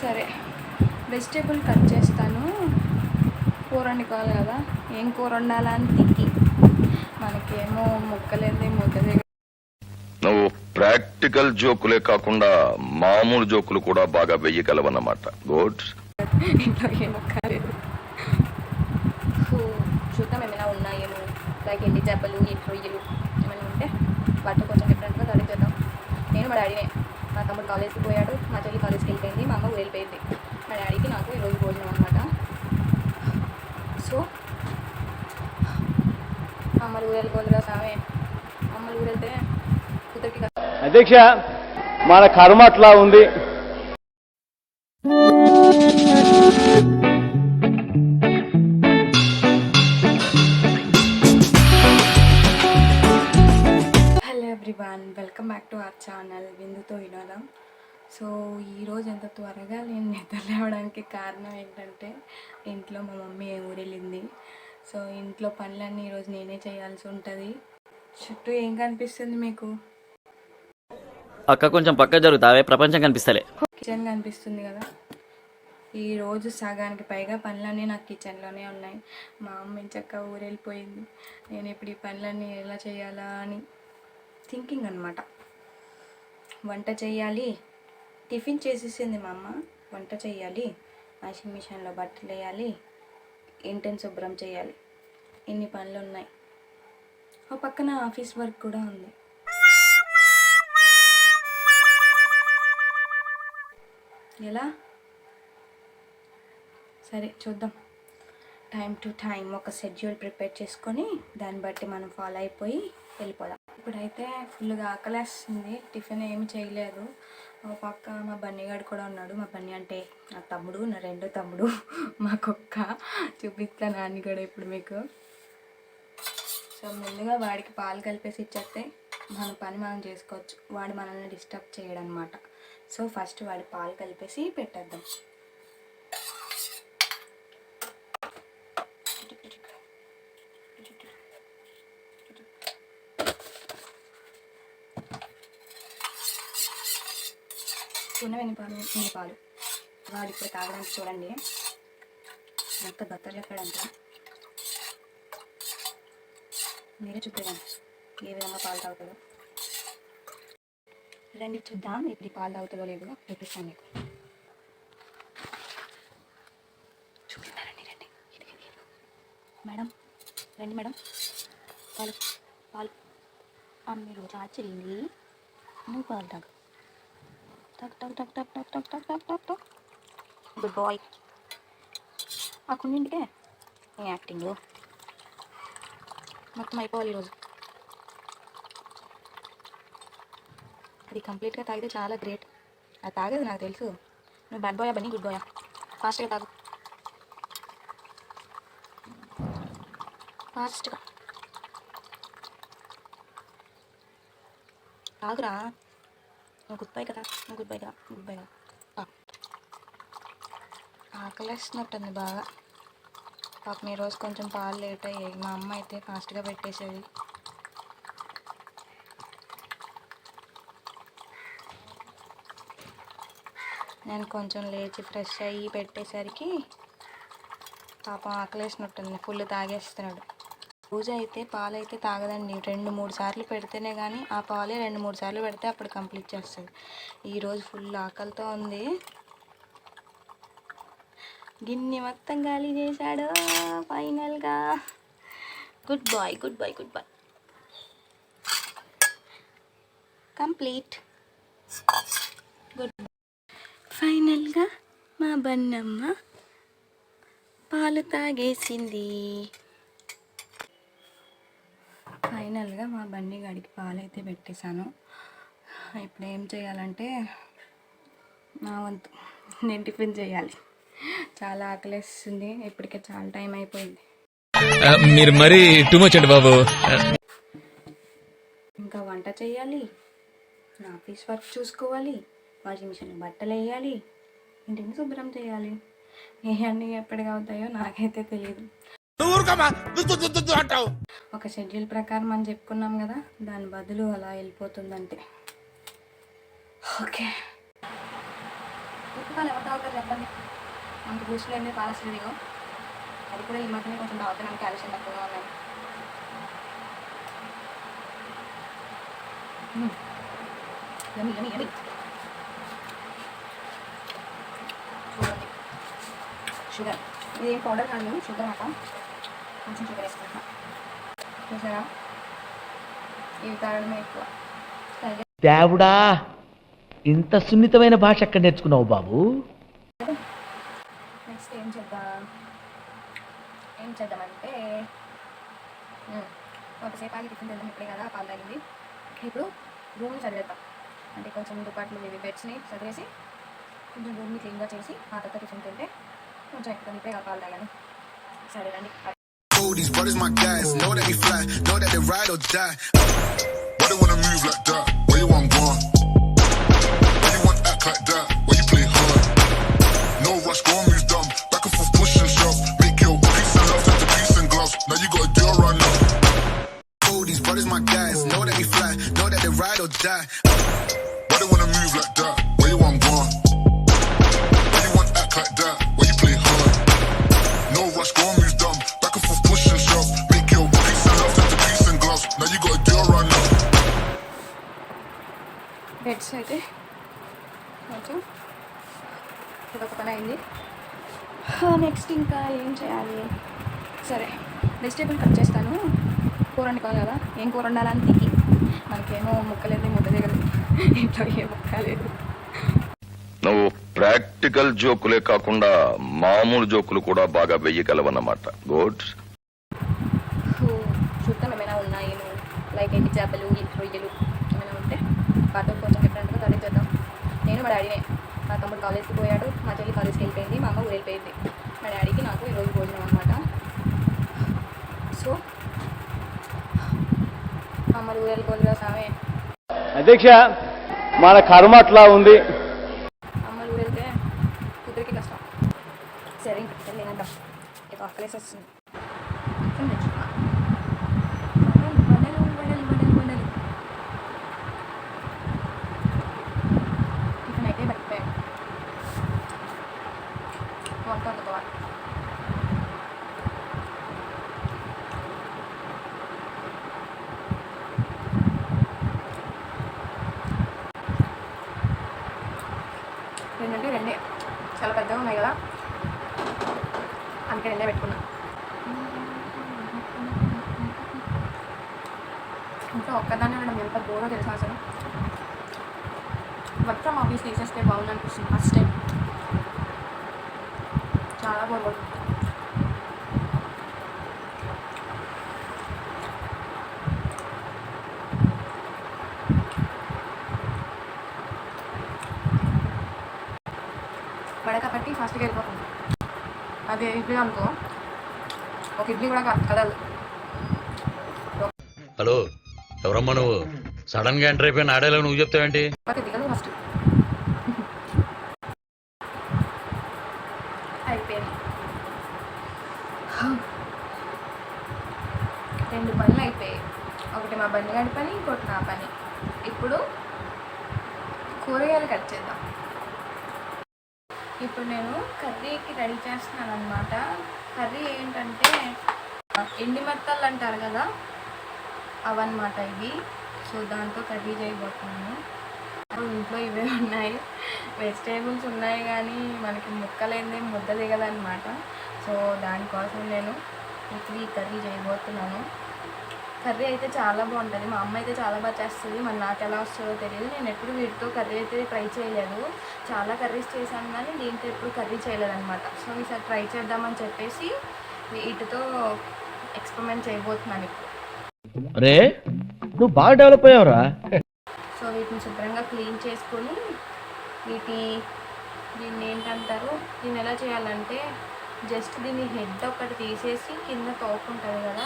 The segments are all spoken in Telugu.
సరే, వెజిటేబుల్ కట్ చేస్తాను. కూర వండుకోవాలి కదా, ఏం కూర వండాలా అని తిక్కి మనకేమో ముక్కలేదే ముద్దదే. నువ్వు ప్రాక్టికల్ జోకులే కాకుండా మామూలు జోకులు కూడా బాగా వెయ్యగలవన్నమాట. గుడ్. ఇంట్లో ఏ ముక్క లేదు. చూద్దాం ఏమైనా ఉన్నాయేమో, లైక్ ఎండి చేపలు, రొయ్యలు ఏమైనా ఉంటే వాటితో కొంచెం డిఫరెంట్గా కర్రీ చేద్దాం. నేను మా డాడీనే, మా తమ్ముడు కాలేజ్కి పోయాడు, మా చెల్లి కాలేజ్కి వెళ్ళిపోయింది, మా అమ్మ వెళ్ళిపోయింది. మా డాడీకి నాకు ఈరోజు భోజనం అనమాట. సో అమ్మలు ఊరెళ్ళిపోదురా సామే, అమ్మలు ఊరెళ్తే కుదరికి అధ్యక్ష మన కర్మ అట్లా ఉంది. Hello everyone, welcome back to our channel విందుతో వినోదం. సో ఈరోజు ఎంత త్వరగా నేను నిద్ర లేవడానికి కారణం ఏంటంటే, ఇంట్లో మా మమ్మీ ఊరెళ్ళింది. సో ఇంట్లో పనులన్నీ ఈరోజు నేనే చేయాల్సి ఉంటుంది. చుట్టూ ఏం కనిపిస్తుంది మీకు? అక్క కొంచెం పక్క జరుగుతావే, ప్రపంచం కనిపిస్తలే. కిచెన్ కనిపిస్తుంది కదా. ఈరోజు సగానికి పైగా పనులన్నీ నాకు కిచెన్లోనే ఉన్నాయి. మా అమ్మ చక్కగా ఊరెళ్ళిపోయింది. నేను ఇప్పుడు ఈ పనులన్నీ ఎలా చేయాలా అని థింకింగ్ అనమాట. వంట చేయాలి, టిఫిన్ చేసేసింది మా అమ్మ. వంట చేయాలి, వాషింగ్ మిషన్లో బట్టలు వేయాలి, ఇంటిని శుభ్రం చేయాలి. ఇన్ని పనులు ఉన్నాయి. ఆ పక్కన ఆఫీస్ వర్క్ కూడా ఉంది. ఎలా? సరే చూద్దాం. టైం టు టైం ఒక షెడ్యూల్ ప్రిపేర్ చేసుకొని దాన్ని బట్టి మనం ఫాలో అయిపోయి వెళ్ళిపోదాం. ఇప్పుడైతే ఫుల్గా ఆకలేస్తుంది. టిఫిన్ ఏమి చేయలేదు. ఒక పక్క మా బన్నీగాడు కూడా ఉన్నాడు. మా బన్నీ అంటే నా తమ్ముడు, నా రెండో తమ్ముడు, మా కుక్క. చూపిస్తాను నాన్ని కూడా ఇప్పుడు మీకు. సో ముందుగా వాడికి పాలు కలిపేసి ఇచ్చేస్తే మన పని మనం చేసుకోవచ్చు. వాడు మనల్ని డిస్టర్బ్ చేయడం అనమాట. సో ఫస్ట్ వాడి పాలు కలిపేసి పెట్టేద్దాం. ఉన్నవన్నీ పాలు వాడు ఇప్పుడు తాగడానికి చూడండి ఎంత బత్తలు చెప్పాడంట. మీరే చూపేదాన్ని ఏ విధంగా పాలు తాగుతుందో. రండి చూద్దాం ఇప్పుడు పాలు తాగుతుందో లేదో చూపిస్తాను మీకు. చూపిస్తారండి, రండి. మేడం రండి మేడం, పాలు పాలు మీరు చాచింది. నువ్వు పాలు తాగు. టక్ టక్ టక్ టక్ టక్ టక్ టక్ టక్ టక్ టక్. Good boy. ఆ కొన్నింటికే యాక్టింగ్ మొత్తం అయిపోవాలి ఈరోజు. అది కంప్లీట్గా తాగితే చాలా గ్రేట్. అది తాగదు నాకు తెలుసు. నువ్వు బ్యాడ్ బాయా బన్నీ గుడ్ బాయా? ఫాస్ట్గా తాగు, ఫాస్ట్గా తాగురా. నువ్వు గుడ్ బాయ్ కదా, నువ్వు గుడ్ బాయ్ కదా, గుడ్ బాయ్ కదా. ఆకలేస్తున్నట్టుంది బాగా. పాపం ఈరోజు కొంచెం పాలు లేట్ అయ్యాయి. మా అమ్మ అయితే ఫాస్ట్గా పెట్టేసేది. నేను కొంచెం లేచి ఫ్రెష్ అయ్యి పెట్టేసరికి పాపం ఆకలేసినట్టుంది, ఫుల్ తాగేస్తున్నాడు. పూజ అయితే పాలు అయితే తాగదండి. 2-3 సార్లు పెడితేనే కానీ, ఆ పాలే 2-3 సార్లు పెడితే అప్పుడు కంప్లీట్ చేస్తుంది. ఈరోజు ఫుల్ ఆకలితో ఉంది. గిన్నె మొత్తం ఖాళీ చేశాడు ఫైనల్గా. Good boy, good boy, good boy. Complete. Good boy. ఫైనల్గా మా బన్నమ్మ పాలు తాగేసింది. ఫైనల్గా మా బండి గడికి పాలు అయితే పెట్టేశాను. ఇప్పుడు ఏం చేయాలంటే నా వంతు నేను టిఫిన్ చేయాలి. చాలా ఆకలిస్తుంది. ఇప్పటికే చాలా టైం అయిపోయింది. మీరు మరీ టూ మచ్ అండి బాబు. ఇంకా వంట చేయాలి, నా ఆఫీస్ వర్క్ చూసుకోవాలి, వాషింగ్ మిషన్ బట్టలు వేయాలి, ఇంటిని శుభ్రం చేయాలి. ఇవన్నీ ఎప్పటికి అవుతాయో నాకైతే తెలియదు. ఒక షెడ్యూల్ ప్రకారం అని చెప్పుకున్నాం కదా, దాని బదులు అలా వెళ్ళిపోతుందంటే. ఓకే పాలు ఎవరు తాగుతారు చెప్పండి? మనకి బూస్ట్లో ఏంటి పాలు అసలు దిగో. అది కూడా ఈ మధ్యనే కొంచెం తాగుతున్నాను, క్యాల్షియం తక్కువగా ఉన్నాయి. యమ్మీ యమ్మీ యమ్మీ. చూడండి షుగర్, ఇది ఏం పౌడర్ కాదు, షుగర్ అట. కొంచెం షుగర్ వేసుకుంటాం. చూసారా, ఇవి తాగడమే ఎక్కువ. దేవుడా, ఇంత సున్నితమైన భాష ఎక్కడ నేర్చుకున్నావు బాబు? నెక్స్ట్ ఏం చేద్దామంటే కొంతసేపు ఆగి టిఫిన్ తిందాం. ఇప్పుడే కదా పాలు తాగింది. ఇప్పుడు రూమ్ని చదివేద్దాం. అంటే కొంచెం దుప్పట్లు ఇవి బెడ్స్ని చదివేసి కొంచెం రూమ్ని క్లీన్గా చేసి ఆ తర్వాత టిఫిన్ తింటే కొంచెం ఎక్కువ. ఇప్పుడే కదా పాలు తాగాను. సరే రండి. These brothers my guys, know that they fly, know that they ride or die. Why they wanna move like that? Where you want gone? Why you want act like that? Why you play hard? No rush, go and move dumb. Back and forth, push and shove. Make your peace and love turn to peace and gloves. Now you gotta do it right now. These brothers my guys, know that they fly, know that they ride or die. Why they wanna move like that? Where you want gone? Why you want act like that? Why you play hard? No rush, go and move dumb. Back and forth, push and shove. Make your peace and love turn to peace and gloves. Now you gotta do it right now. Beds అయితే కొంచెం ఇదొక పని అయింది. నెక్స్ట్ ఇంకా ఏం చేయాలి? సరే, వెజిటేబుల్ కట్ చేస్తాను. కూర వండుకోవాలి కదా, ఏం కూర వండాలని తికి. మనకేమో ముక్కలేదు, ముద్ద దిగదు, ఇంట్లో ఏ ముక్క లేదు. నువ్వు ప్రాక్టికల్ జోకులే కాకుండా మామూలు జోకులు కూడా బాగా వెయ్యగలవన్నమాట. గుడ్. చూద్దాం ఏమైనా ఉన్నాయి, లైక్ ఏంటి చేపలు, రొయ్యలు ఏమైనా ఉంటే వాటితో కొంచెం డిఫరెంట్గా కర్రీ చేద్దాం. నేను మా డాడీనే, మా తమ్ముడు కాలేజ్కి పోయాడు, మా చెల్లి కాలేజ్కి వెళ్ళిపోయింది, మా అమ్మ ఊరు వెళ్ళిపోయింది. మా డాడీకి నాకు ఈరోజు భోజనం అనమాట. సో అమ్మలు ఊరు వెళ్ళిపోదు కదా సామే. అధ్యక్ష, మన కర్మ అట్లా ఉంది. అమ్మలు ఊరు వెళ్తే కూతురికి కష్టం. సరే ఇంక వెళ్ళేద్దాం. ఇక అక్కలేసి వస్తుంది. టిఫిన్ అయితే బతికిపోయాడు. వంట వండుకోవాలి. రెండే చాలా పెద్దగా ఉన్నాయి కదా, అందుకే రెండే పెట్టుకున్నా. ఇంకా ఒక్కదాన్ని మేడం ఎంత దూరం తెలుసా అసలు. వర్క్ ఫ్రమ్ ఆఫీస్ తీసేస్తే బాగుంది అనిపిస్తుంది ఫస్ట్ టైం. చాలా బాగుంది. వడకబట్టి ఫాస్ట్గా వెళ్ళిపోతుంది. అదే ఇడ్లీ అనుకో, ఒక ఇడ్లీ కూడా కదలదు. హలో, ఎవరమ్మా నువ్వు? సడన్ గా ఎంటర్ అయిపోయిన ఆడేలా నువ్వు చెప్తావేంటి? దిగదు ఫస్ట్. అయిపోయింది. 2 పనులు అయిపోయాయి. ఒకటి మా బండిగాడి పని, ఇంకోటి నా పని. ఇప్పుడు కూరగాయలు కట్ చేద్దాం. ఇప్పుడు నేను కర్రీకి రెడీ చేస్తున్నాను అనమాట. కర్రీ ఏంటంటే ఎండి మెత్తలు అంటారు కదా, అవన్నమాట ఇవి. సో దాంతో కర్రీ చేయబోతున్నాను. ఇంట్లో ఇవే ఉన్నాయి, వెజిటేబుల్స్ ఉన్నాయి, కానీ మనకి ముక్కలేందే ముద్ద దిగదనమాట. సో దానికోసం నేను ఇప్పుడు ఈ కర్రీ చేయబోతున్నాను. కర్రీ అయితే చాలా బాగుంటుంది. మా అమ్మ అయితే చాలా బాగా చేస్తుంది. మరి నాకు ఎలా వస్తుందో తెలియదు. నేను ఎప్పుడు వీటితో కర్రీ అయితే ట్రై చేయలేదు. చాలా కర్రీస్ చేశాను కానీ దీంతో ఎప్పుడు కర్రీ చేయలేదన్నమాట. సో ఈసారి ట్రై చేద్దామని చెప్పేసి వీటితో ఎక్స్పెరిమెంట్ చేయబోతున్నాను ఇప్పుడు. అరే, నువ్వు బాగా డెవలప్ అయ్యావురా. సో వీటిని శుభ్రంగా క్లీన్ చేసుకొని దీన్ని ఏంటంటారు, దీన్ని ఎలా చేయాలంటే జస్ట్ దీన్ని హెడ్ ఒకటి తీసేసి కింద తోక ఉంటుంది కదా,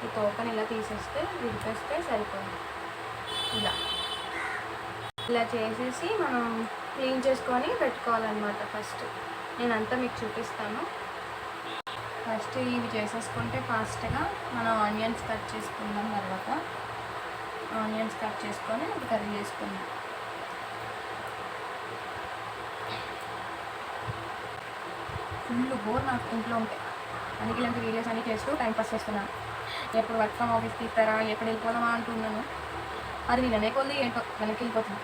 ఈ తోకని ఇలా తీసేస్తే విడిపేస్తే సరిపోతుంది. ఇలా చేసేసి మనం క్లీన్ చేసుకొని పెట్టుకోవాలన్నమాట. ఫస్ట్ నేనంతా మీకు చూపిస్తాను. ఫస్ట్ ఇవి చేసేసుకుంటే ఫాస్ట్గా మనం ఆనియన్స్ కట్ చేసుకుందాం. తర్వాత ఆనియన్స్ కట్ చేసుకొని ఒక కర్రీ చేసుకుందాం. ఫుల్ బోర్ నాకు ఇంట్లో ఉంటే, అందుకే ఇలాంటి వీడియోస్ అన్నీ చేస్తూ టైంపాస్ చేస్తున్నాను. ఎప్పుడు వర్క్ ఫ్రమ్ ఆఫీస్ తీస్తారా, ఎప్పుడు వెళ్ళిపోదామా అంటున్నాను. అది వీళ్ళనే కొద్ది ఏంటో వెనక్కి వెళ్ళిపోతుంది.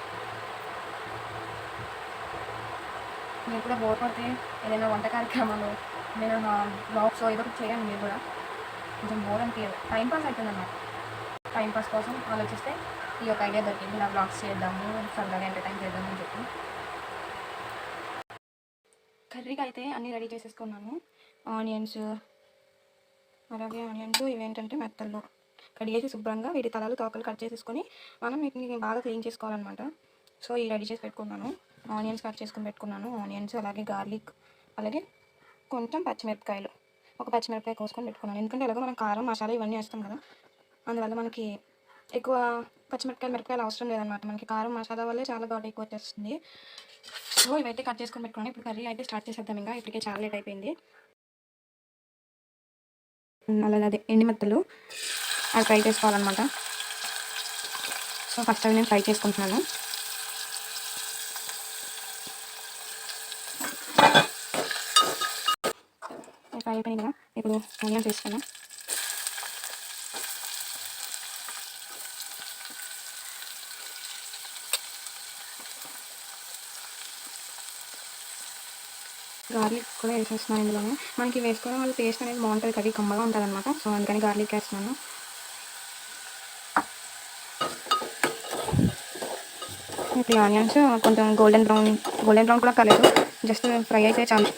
మీరు కూడా బోర్ పడితే ఏదైనా వంట కార్యక్రమాలు, ఏదైనా బ్లాగ్స్ ఏదో ఒకటి చేయండి. మీరు కూడా కొంచెం బోర్ అనిపించదు, టైంపాస్ అవుతుంది అన్నమాట. టైంపాస్ కోసం ఆలోచిస్తే ఈ ఒక ఐడియా దొరికింది, ఇలా బ్లాగ్స్ చేద్దాము, సరదాగా ఎంటర్టైన్ చేద్దాము అని చెప్పి. కర్రీకి అయితే అన్నీ రెడీ చేసేసుకున్నాను. ఆనియన్స్ ఇవేంటంటే మెత్తల్లో కడిగేసి శుభ్రంగా వీటి తలలు తోకలు కట్ చేసేసుకొని మనం వీటిని బాగా క్లీన్ చేసుకోవాలన్నమాట. సో ఇవి రెడీ చేసి పెట్టుకున్నాను. ఆనియన్స్ కట్ చేసుకొని పెట్టుకున్నాను. ఆనియన్స్, అలాగే గార్లిక్, అలాగే కొంచెం పచ్చిమిరపకాయలు, ఒక పచ్చిమిరపకాయ కోసుకొని పెట్టుకున్నాను. ఎందుకంటే ఎలాగో మనం కారం మసాలా ఇవన్నీ వేస్తాం కదా, అందువల్ల మనకి ఎక్కువ మిరపకాయలు అవసరం లేదనమాట. మనకి కారం మసాలా వల్లే చాలా ఘాటు ఎక్కువ వచ్చేస్తుంది. సో ఇవైతే కట్ చేసుకొని పెట్టుకున్నాను. ఇప్పుడు కర్రీ అయితే స్టార్ట్ చేసేద్దాం. ఇంకా ఇప్పటికే చాలా లేట్ అయిపోయింది. అలాగే అదే ఎండి మెత్తలు అవి ఫ్రై చేసుకోవాలన్నమాట. సో ఫస్ట్ అవి నేను ఫ్రై చేసుకుంటున్నాను. ఫ్రై అయిపోయింది కదా, ఇప్పుడు ఆనియన్స్ వేసుకున్నాను. గార్లిక్ కూడా వేసేస్తున్నాను ఇందులోనే. మనకి వేసుకోవడం వల్ల టేస్ట్ అనేది బాగుంటుంది, కర్రీ కమ్మగా ఉంటుంది అనమాట. సో అందుకని గార్లిక్ వేస్తున్నాను. ఇప్పుడు ఆనియన్స్ కొంచెం గోల్డెన్ బ్రౌన్ కూడా కాలేదు, జస్ట్ ఫ్రై అయితే చాలు.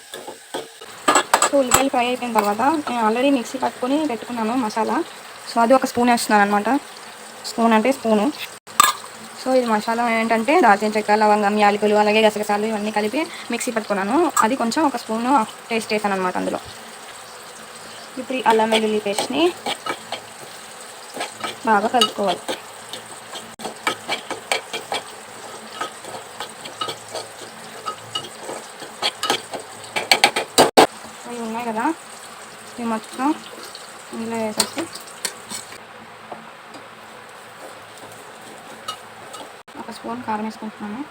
సో ఉల్లిపాయలు ఫ్రై అయిపోయిన తర్వాత నేను ఆల్రెడీ మిక్సీ పట్టుకొని పెట్టుకున్నాను మసాలా. సో అది ఒక స్పూన్ వేస్తున్నాను అనమాట. స్పూను. సో ఇది మసాలా ఏంటంటే దాల్చిన చెక్క, లవంగం, యాలకులు, అలాగే గసగసాలు ఇవన్నీ కలిపి మిక్సీ పట్టుకున్నాను. అది కొంచెం ఒక స్పూను టేస్ట్ చేశాను అనమాట అందులో. ఇప్పుడు ఈ అల్లం వెల్లుల్లి పేస్ట్ని బాగా కలుపుకోవాలి. ఇవి ఉన్నాయి కదా, ఇవి మొత్తం ఇందులో వేసేసి ఒక స్పూన్ కారం వేసుకుంటున్నాను,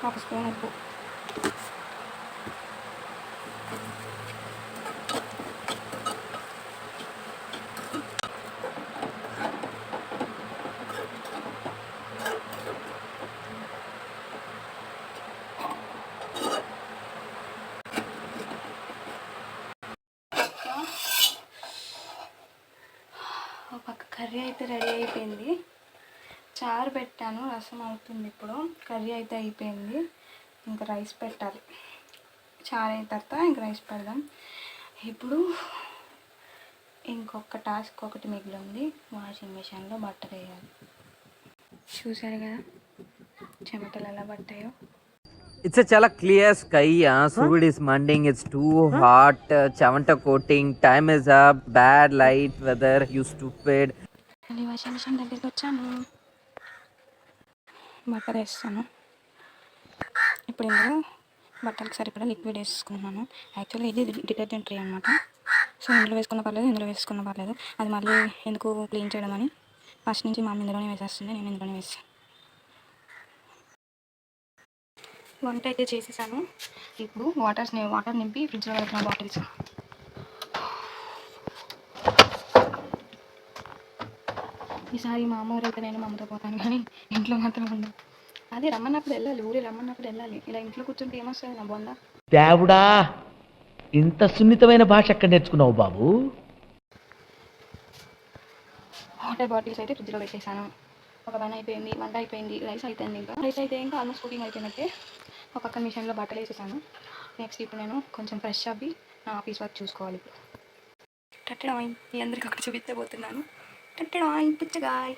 ఒక స్పూన్ ఉప్పు, ఒక కర్రీ అయితే రెడీ అయిపోయింది. చారు పెట్టాను, రసం అవుతుంది. ఇప్పుడు కర్రీ అయితే అయిపోయింది, ఇంకా రైస్ పెట్టాలి. చారు అయిన తర్వాత ఇంకా రైస్ పెడదాం. ఇప్పుడు ఇంకొక టాస్క్ ఒకటి మిగిలి ఉంది, వాషింగ్ మిషన్లో బట్టలు వేయాలి. చూసారు కదా చెమటలు ఎలా పట్టాయో. It's a chala clear sky, Surud is manding, it's too hot, chavanta coating, time is up, bad light, weather, you stupid. మళ్ళీ వాషింగ్ మిషన్ దగ్గరికి వచ్చాను, బట్టలు వేస్తాను. ఇప్పుడు ఇందులో బట్టలకు సరిపడా లిక్విడ్ వేసుకున్నాను. యాక్చువల్లీ ఇది డిటర్జెంట్ ట్రీ అనమాట. సో ఇందులో వేసుకున్న పర్లేదు, ఇందులో వేసుకున్న పర్లేదు. అది మళ్ళీ ఎందుకు క్లీన్ చేయడం అని ఫస్ట్ నుంచి మా అమ్మ ఇందులోనే వేసేస్తుంది, నేను ఇందులోనే వేసాను. వంట అయితే చేసేసాను. ఇప్పుడు వాటర్ నింపి ఫ్రిడ్జ్లో పెడుతున్న బాటిల్స్. ఈసారి మా అమ్మ ఊరైతే నేను మా అమ్మతో పోతాను, కానీ ఇంట్లో మాత్రం ఉండదు. అది రమ్మన్నప్పుడు వెళ్ళాలి, ఊరి రమ్మన్నప్పుడు వెళ్ళాలి. ఇలా ఇంట్లో కూర్చుంటే ఏమొస్తుంది నా బొంద. దేవుడా, ఇంత సున్నితమైన భాష ఎక్కడ నేర్చుకున్నావు బాబు? వాటర్ బాటిల్స్ అయితే ఫ్రిడ్జ్లో పెట్టేశాను. ఒక పని అయిపోయింది, వంట అయిపోయింది, రైస్ అయిపోయింది. రైస్ అయితే ఇంకా ఆల్మోస్ట్ కుకింగ్ అయిపోయినట్టే. ఒక పక్క మిషన్లో బట్టలు వేసేసాను. నెక్స్ట్ ఇప్పుడు నేను కొంచెం ఫ్రెష్ అవ్వి నా ఆఫీస్ వర్క్ చూసుకోవాలి. ఇప్పుడు టట్టడాయ్ మీ అందరికీ ఒకటి చూపించబోతున్నాను. టట్టడాయ్ పుచ్చకాయ.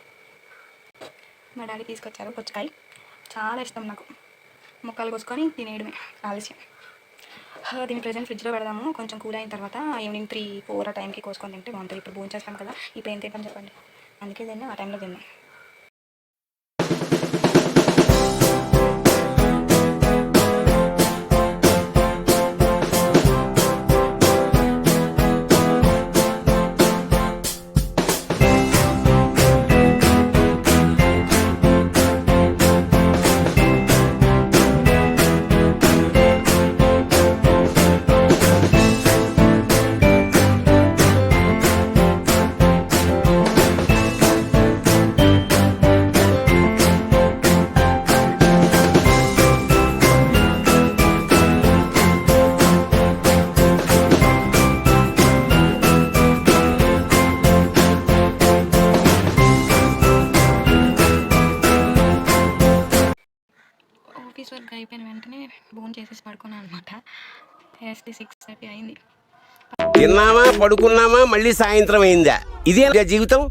మా డాడీ తీసుకొచ్చారు పుచ్చకాయ, చాలా ఇష్టం నాకు. ముక్కలు కోసుకొని తినేయడమే ఆలస్యం. దీన్ని ప్రెజెంట్ ఫ్రిడ్జ్లో పెడదాము, కొంచెం కూల్ అయిన తర్వాత ఈవినింగ్ 3-4 ఆ టైంకి కోసుకొని తింటే బాగుంటుంది. ఇప్పుడు భోజనం చేస్తాం కదా, ఇప్పుడు ఏం తింటాం చెప్పండి, అందుకే తిన్నా, ఆ టైంలో తిన్నాం. ఆఫీస్ వర్క్ అయిపోయిన వెంటనే ఫోన్ చేసేసి పడుకున్నాను అనమాట. 6:30 అయింది. తిన్నామా పడుకున్నామా మళ్ళీ సాయంత్రం అయిందా? ఇదే జీవితం.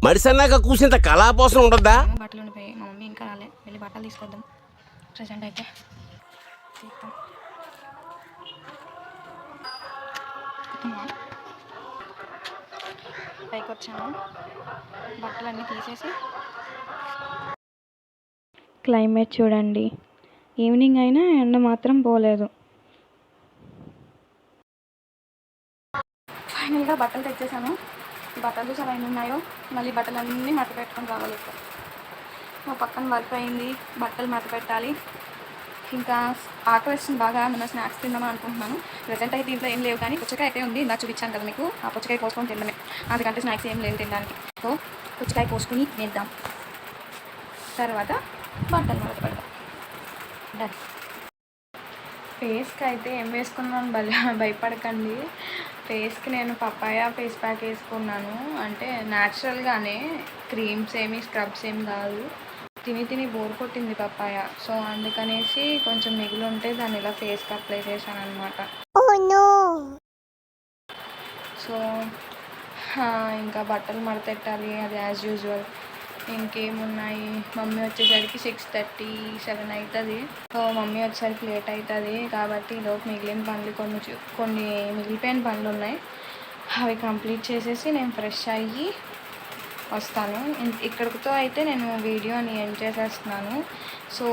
మడిసన్నాక కూసింత కళాపోసం ఉండద్దా? బట్టలు ఉండిపోయి మా మమ్మీ ఇంకా రాలే, వెళ్ళి బట్టలు తీసుకొద్దాం. ప్రజెంట్ అయితే పైకి వచ్చాను, బట్టలన్నీ తీసేసి. క్లైమేట్ చూడండి, ఈవినింగ్ అయినా ఎండ మాత్రం పోలేదు. ఫైనల్గా బట్టలు తెచ్చేసాను. ఈ బట్టలు చూసి అలా ఎన్ని ఉన్నాయో, మళ్ళీ బట్టలన్నీ మడత పెట్టుకొని రావాలి. ఇక్కడ మా పక్కన వర్క్ అయింది, బట్టలు మడత పెట్టాలి. ఇంకా ఆకలిస్తుంది బాగా, ఏమైనా స్నాక్స్ తిందామని అనుకుంటున్నాను. ప్రజెంట్ అయితే ఇంట్లో ఏం లేవు, కానీ పుచ్చకాయ అయితే ఉంది. ఇందాక చూపించాను కదా మీకు, ఆ పుచ్చకాయ కోసుకొని తినడమే. అందుకంటే స్నాక్స్ ఏం లేవు తినడానికి. సో పుచ్చకాయ కోసుకుని తినేద్దాం, తర్వాత బట్టలు మడత పెడదాం. డన్. ఫేస్కి అయితే ఏం వేసుకున్నాను భయపడకండి. ఫేస్కి నేను పపాయ ఫేస్ ప్యాక్ వేసుకున్నాను. అంటే న్యాచురల్గానే, క్రీమ్స్ ఏమి స్క్రబ్స్ ఏమి కాదు. తిని బోర్ కొట్టింది పపాయ. సో అందుకనేసి కొంచెం మిగిలి ఉంటే దాన్ని ఇలా ఫేస్కి అప్లై చేశాను అనమాట. సో ఇంకా బట్టలు మడతెట్టాలి, అది యాజ్ యూజువల్. ఇంకేమున్నాయి, మమ్మీ వచ్చేసరికి 6:30, 7 అవుతుంది. సో మమ్మీ వచ్చేసరికి లేట్ అవుతుంది కాబట్టి ఈలోపు మిగిలిన పనులు కొన్ని మిగిలిపోయిన పనులు ఉన్నాయి. అవి కంప్లీట్ చేసేసి నేను ఫ్రెష్ అయ్యి వస్తాను. ఇక్కడితో అయితే నేను వీడియోని ఎండ్ చేసేస్తున్నాను. సో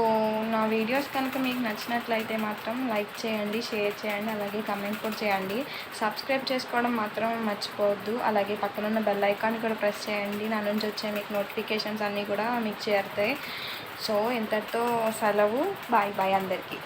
నా వీడియోస్ కనుక మీకు నచ్చినట్లయితే మాత్రం లైక్ చేయండి, షేర్ చేయండి, అలాగే కమెంట్ కూడా చేయండి. సబ్స్క్రైబ్ చేసుకోవడం మాత్రం మర్చిపోవద్దు. అలాగే పక్కనున్న బెల్ ఐకాన్ కూడా ప్రెస్ చేయండి. నా నుంచి వచ్చే మీకు నోటిఫికేషన్స్ అన్నీ కూడా మీకు చేరుతాయి. సో ఇంతటితో సెలవు. బాయ్ బాయ్ అందరికీ.